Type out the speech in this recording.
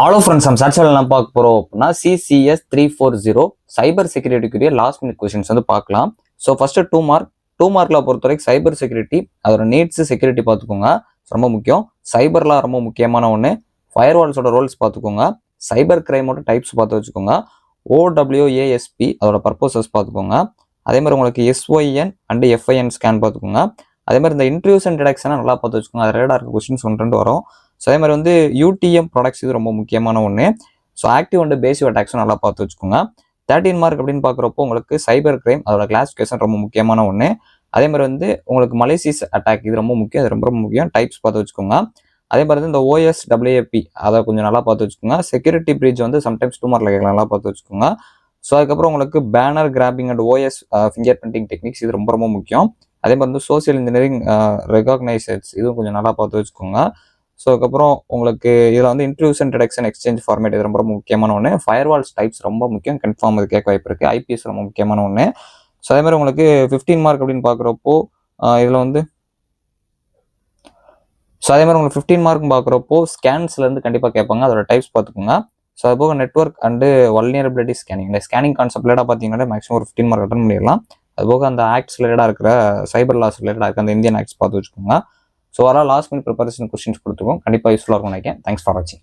Hello friends, நம்ம search எல்லாம் பார்க்க போகிறோம் அப்படின்னா CCS 340 சைபர் செக்யூரிட்டிக்குரிய லாஸ்ட் மினிட் கொஸ்டின்ஸ் வந்து பார்க்கலாம். ஸோ ஃபர்ஸ்ட் 2 மார்க்கில் பொறுத்தவரைக்கும் சைபர் செக்யூரிட்டி அதோட நீட்ஸ் செக்யூரிட்டி பார்த்துக்கோங்க, ரொம்ப முக்கியம். சைபர்லாம் ரொம்ப முக்கியமான ஒன்று. ஃபயர்வால்ஸோட ரோல்ஸ் பார்த்துக்கோங்க. சைபர் கிரைமோட டைப்ஸ் பார்த்து வச்சுக்கோங்க. OWASP அதோட பர்பஸஸ் பார்த்துக்கோங்க. அதே மாதிரி உங்களுக்கு SYN அண்ட் FIN ஸ்கேன் பார்த்துக்கோங்க. அதே மாதிரி இந்த இன்ட்ரூஷன் டிடெக்ஷனை நல்லா பார்த்து வச்சுக்கோங்க. அது ரேடாக இருக்க கொஸ்டின்ஸ் 1-2 வரும். ஸோ அதே மாதிரி வந்து UTM ப்ராடக்ட்ஸ் இது ரொம்ப முக்கியமான ஒன்று. ஸோ ஆக்டிவ் அண்ட் பேசிவ் அட்டாக்ஸும் நல்லா பார்த்து வச்சுக்கோங்க. 13 மார்க் அப்படின்னு பார்க்குறப்போ உங்களுக்கு சைபர் கிரைம் அதோட கிளாசிஃபிகேஷன் ரொம்ப முக்கியமான ஒன்று. அதே மாதிரி வந்து உங்களுக்கு மலேசியஸ் அட்டாக் இது ரொம்ப முக்கியம், அது ரொம்ப முக்கியம். டைப்ஸ் பார்த்து வச்சுக்கோங்க. அதே மாதிரி வந்து இந்த OSWAP அதை கொஞ்சம் நல்லா பார்த்து வச்சுக்கோங்க. செக்யூரிட்டி பிரீச் வந்து சம்டைம்ஸ் 2 மார்க்கில் கேட்கலாம், நல்லா பார்த்து வச்சுக்கோங்க. ஸோ அதுக்கப்புறம் உங்களுக்கு banner grabbing and OS finger printing techniques இது ரொம்ப முக்கியம். அதே மாதிரி வந்து சோசியல் இன்ஜினியரிங் ரெகக்னைசர்ஸ் இதுவும் கொஞ்சம் நல்லா பார்த்து வச்சுக்கோங்க. ஸோ அதுக்கப்புறம் உங்களுக்கு இதில் வந்து இன்ட்ரூஷன் டிடெக்ஷன் எக்ஸ்சேஞ்ச் ஃபார்மேட் இது ரொம்ப முக்கியமான ஒன்று. ஃபயர்வால்ஸ் டைப்ஸ் ரொம்ப முக்கியம், கன்ஃபார்ம் இது கேட்க வாய்ப்பு இருக்குது. IPS ரொம்ப முக்கியமான ஒன்று. ஸோ அதே மாதிரி உங்களுக்கு 15 மார்க் அப்படின்னு பார்க்குறப்போ இதில் வந்து ஸ்கேன்ஸ்லேருந்து கண்டிப்பாக கேட்பாங்க, அதோட டைப்ஸ் பார்த்துக்கோங்க. ஸோ அது போக நெட்வொர்க் அண்டு வல்னியரபிலிட்டி ஸ்கேனிங், இந்த ஸ்கேனிங் கான்செப்ட் ரிலேட்டாக பார்த்தீங்கன்னா மேக்ஸிமம் ஒரு 15 மார்க் அட்டன் பண்ணிடலாம். அது போக அந்த ஆக்ட்ஸ் ரிலேட்டாக இருக்கிற சைபர் லாஸ் ரிலேட்டாக இருக்க அந்த இந்தியன் ஆக்ட்ஸ் பார்த்து வச்சுக்கோங்க. ஸோ அதெல்லாம் லாஸ்ட் மினிட் ப்ரிப்பரேஷன் கொஸ்டின்ஸ் கொடுத்துருக்கோம், கண்டிப்பாக யூஸ்ஃபுல்லாக இருக்கும் நினைக்கிறேன். தேங்க்ஸ் ஃபார் வாட்சிங்.